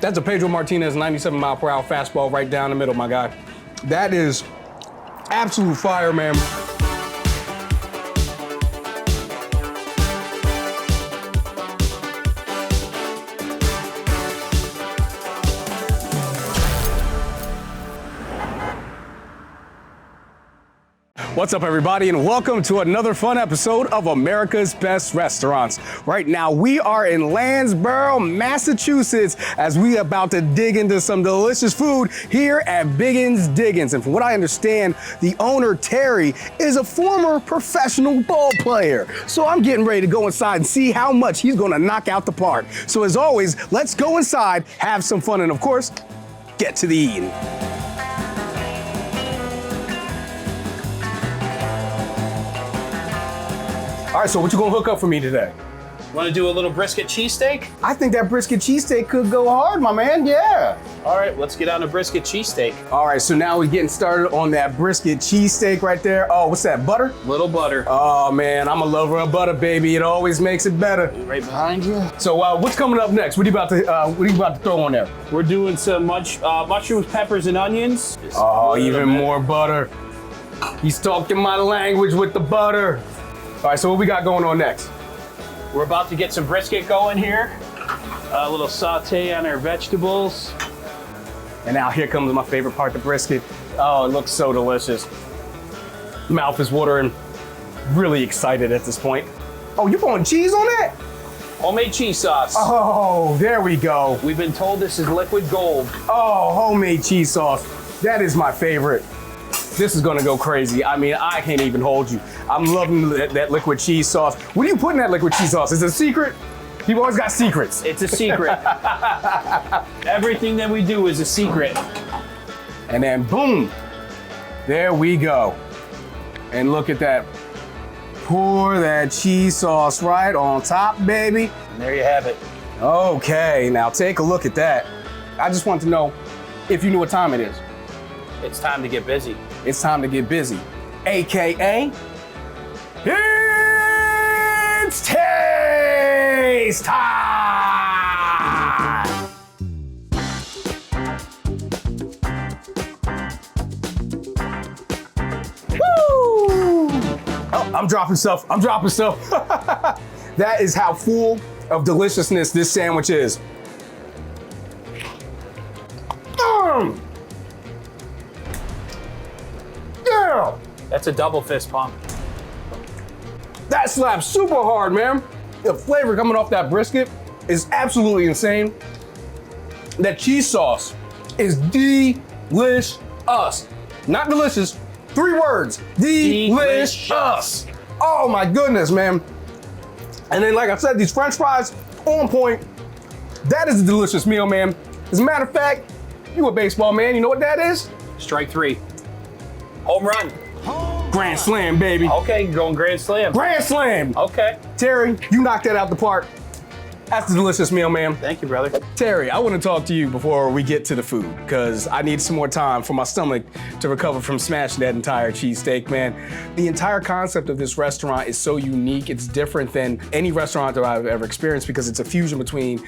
That's a Pedro Martinez 97 mile per hour fastball right down the middle, my guy. That is absolute fire, man. What's up, everybody, and welcome to another fun episode of America's Best Restaurants. Right now, we are in Lanesborough, Massachusetts, as we are about to dig into some delicious food here at Biggins Diggins. And from what I understand, the owner, Terry, is a former professional ball player. So I'm getting ready to go inside and see how much he's gonna knock out the park. So as always, let's go inside, have some fun, and of course, get to the eating. All right, so what you gonna hook up for me today? Want to do a little brisket cheesesteak? I think that brisket cheesesteak could go hard, my man, yeah. All right, let's get on a brisket cheesesteak. All right, so now we're getting started on that brisket cheesesteak right there. Oh, what's that, butter? Little butter. Oh man, I'm a lover of butter, baby. It always makes it better. Right behind you. So what's coming up next? What are you about to throw on there? We're doing some mushrooms, peppers, and onions. Oh, even more butter. He's talking my language with the butter. All right, so what we got going on next? We're about to get some brisket going here. A little saute on our vegetables. And now here comes my favorite part, the brisket. Oh, it looks so delicious. Mouth is watering. Really excited at this point. Oh, you putting cheese on that? Homemade cheese sauce. Oh, there we go. We've been told this is liquid gold. Oh, homemade cheese sauce. That is my favorite. This is gonna go crazy. I mean, I can't even hold you. I'm loving that liquid cheese sauce. What do you put in that liquid cheese sauce? Is it a secret? People always got secrets. It's a secret. Everything that we do is a secret. And then boom, there we go. And look at that. Pour that cheese sauce right on top, baby. And there you have it. Okay, now take a look at that. I just want to know if you knew what time it is. It's time to get busy. It's time to get busy. AKA, it's taste time! Woo! Oh, I'm dropping stuff. That is how full of deliciousness this sandwich is. Yeah! That's a double fist pump. That slaps super hard, man. The flavor coming off that brisket is absolutely insane. That cheese sauce is delicious. Not delicious, 3 words. Delicious. Oh my goodness, man. And then, like I said, these French fries, on point. That is a delicious meal, man. As a matter of fact, you a baseball man, you know what that is? Strike 3. Home run. Grand slam, baby. Okay, going grand slam. Grand slam. Okay. Terry, you knocked that out the park. That's a delicious meal, man. Thank you, brother. Terry, I want to talk to you before we get to the food, because I need some more time for my stomach to recover from smashing that entire cheesesteak, man. The entire concept of this restaurant is so unique. It's different than any restaurant that I've ever experienced, because it's a fusion between,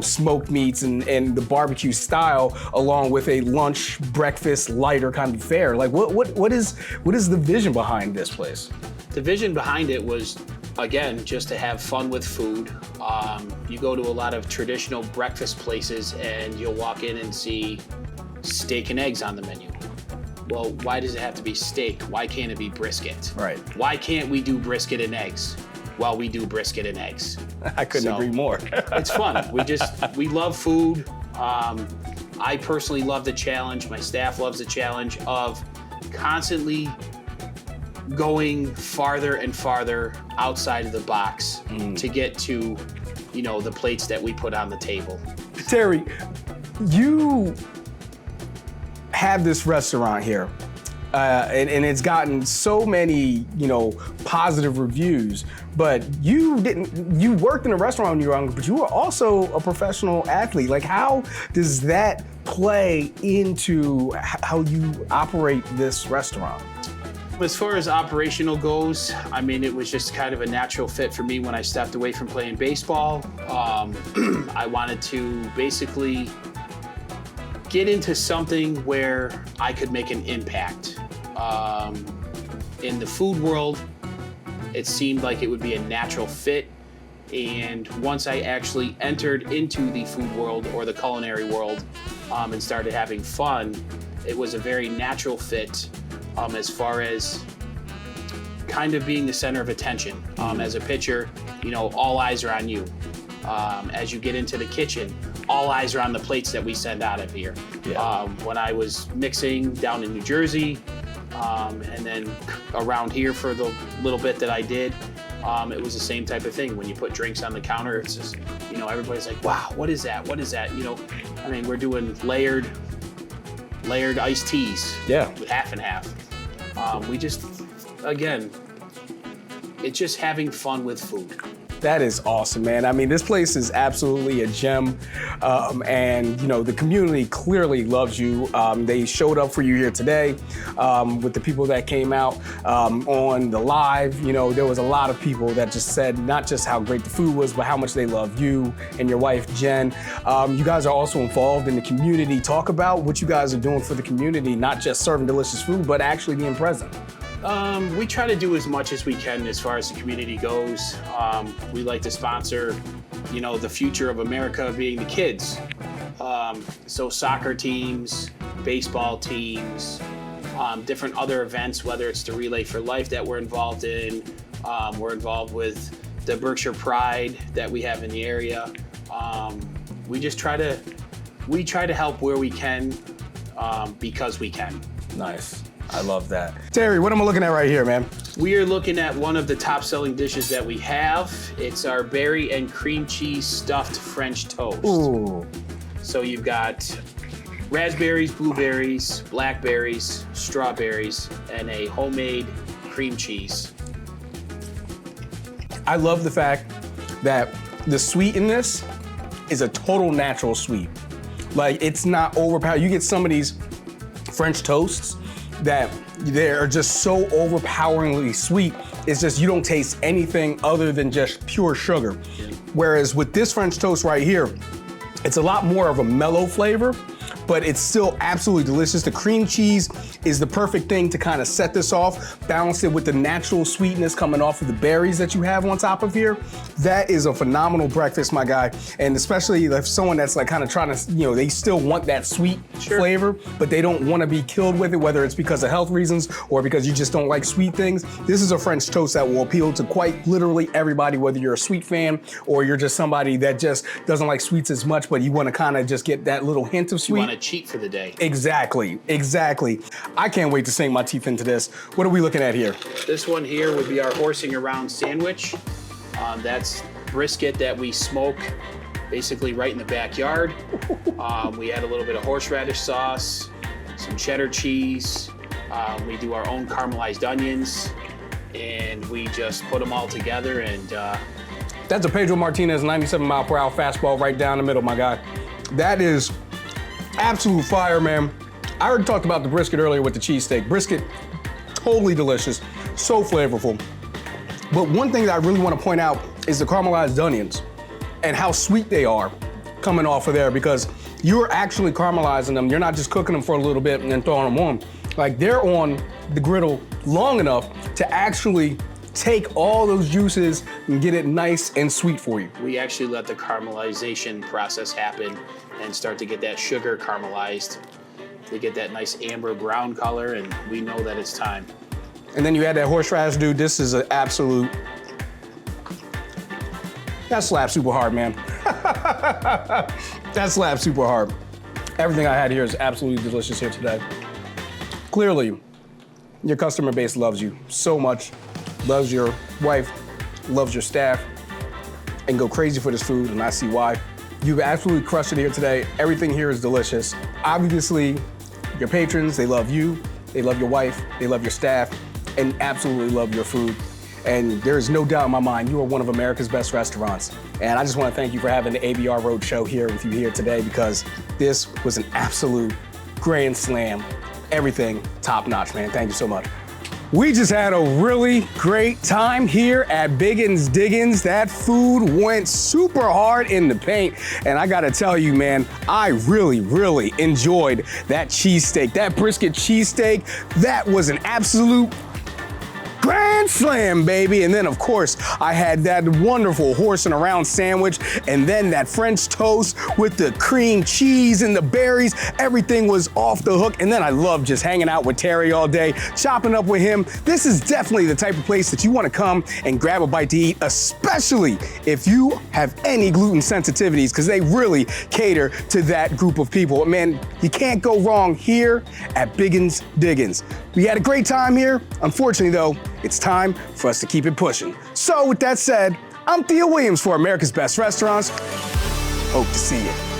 smoked meats and the barbecue style, along with a lunch, breakfast, lighter kind of fare. Like, what is the vision behind this place? The vision behind it was, again, just to have fun with food. You go to a lot of traditional breakfast places and you'll walk in and see steak and eggs on the menu. Well, why does it have to be steak? Why can't it be brisket? Right. Why can't we do brisket and eggs? Well, we do brisket and eggs. I couldn't agree more. It's fun. We love food. I personally love the challenge. My staff loves the challenge of constantly going farther and farther outside of the box to get to, the plates that we put on the table. Terry, you have this restaurant here, and it's gotten so many, positive reviews, but you worked in a restaurant when you were younger, but you were also a professional athlete. Like, how does that play into how you operate this restaurant? As far as operational goes, I mean, it was just kind of a natural fit for me when I stepped away from playing baseball. I wanted to basically get into something where I could make an impact. In the food world, it seemed like it would be a natural fit. And once I actually entered into the food world or the culinary world and started having fun, it was a very natural fit as far as kind of being the center of attention. As a pitcher, you know, all eyes are on you. As you get into the kitchen, all eyes are on the plates that we send out of here. Yeah. When I was mixing down in New Jersey, and then around here for the little bit that I did, it was the same type of thing. When you put drinks on the counter, it's just, you know, everybody's like, wow, what is that? What is that? You know, I mean, we're doing layered iced teas. Yeah. With half and half. We just, again, it's just having fun with food. That is awesome, man. I mean, this place is absolutely a gem, and you know the community clearly loves you. They showed up for you here today with the people that came out on the live. You know, there was a lot of people that just said not just how great the food was, but how much they love you and your wife, Jen. You guys are also involved in the community. Talk about what you guys are doing for the community, not just serving delicious food, but actually being present. We try to do as much as we can as far as the community goes. We like to sponsor, you know, the future of America being the kids. So soccer teams, baseball teams, different other events, whether it's the Relay for Life that we're involved in. We're involved with the Berkshire Pride that we have in the area. We try to help where we can because we can. Nice. I love that. Terry, what am I looking at right here, man? We are looking at one of the top selling dishes that we have. It's our berry and cream cheese stuffed French toast. Ooh. So you've got raspberries, blueberries, blackberries, strawberries, and a homemade cream cheese. I love the fact that the sweet in this is a total natural sweet. Like, it's not overpowered. You get some of these French toasts that they're just so overpoweringly sweet. It's just you don't taste anything other than just pure sugar. Yeah. Whereas with this French toast right here, it's a lot more of a mellow flavor, but it's still absolutely delicious. The cream cheese is the perfect thing to kind of set this off, balance it with the natural sweetness coming off of the berries that you have on top of here. That is a phenomenal breakfast, my guy. And especially if someone that's like kind of trying to, you know, they still want that sweet flavor, but they don't want to be killed with it, whether it's because of health reasons or because you just don't like sweet things. This is a French toast that will appeal to quite literally everybody, whether you're a sweet fan or you're just somebody that just doesn't like sweets as much, but you want to kind of just get that little hint of sweet. You want to cheat for the day. Exactly, exactly. I can't wait to sink my teeth into this. What are we looking at here? This one here would be our horsing around sandwich. That's brisket that we smoke basically right in the backyard. We add a little bit of horseradish sauce, some cheddar cheese. We do our own caramelized onions, and we just put them all together. And that's a Pedro Martinez 97-mile-per-hour fastball right down the middle, my guy. That is absolute fire, man. I already talked about the brisket earlier with the cheesesteak. Brisket, totally delicious, so flavorful. But one thing that I really want to point out is the caramelized onions and how sweet they are coming off of there, because you're actually caramelizing them. You're not just cooking them for a little bit and then throwing them on. Like, they're on the griddle long enough to actually take all those juices and get it nice and sweet for you. We actually let the caramelization process happen and start to get that sugar caramelized to get that nice amber brown color, and we know that it's time. And then you add that horseradish, dude. This is an absolute, that slaps super hard, man. That slaps super hard. Everything I had here is absolutely delicious here today. Clearly, your customer base loves you so much, loves your wife, loves your staff, and go crazy for this food, and I see why. You've absolutely crushed it here today. Everything here is delicious. Obviously, your patrons, they love you, they love your wife, they love your staff, and absolutely love your food. And there is no doubt in my mind, you are one of America's best restaurants. And I just want to thank you for having the ABR Road Show here with you here today, because this was an absolute grand slam. Everything top notch, man. Thank you so much. We just had a really great time here at Biggins Diggins. That food went super hard in the paint. And I gotta tell you, man, I really enjoyed that cheesesteak. That brisket cheesesteak, that was an absolute grand slam, baby. And then of course, I had that wonderful horse and around sandwich, and then that French toast with the cream cheese and the berries. Everything was off the hook. And then I love just hanging out with Terry all day, chopping up with him. This is definitely the type of place that you want to come and grab a bite to eat, especially if you have any gluten sensitivities, because they really cater to that group of people. Man, you can't go wrong here at Biggins Diggins. We had a great time here. Unfortunately though, it's time for us to keep it pushing. So with that said, I'm Theo Williams for America's Best Restaurants. Hope to see you.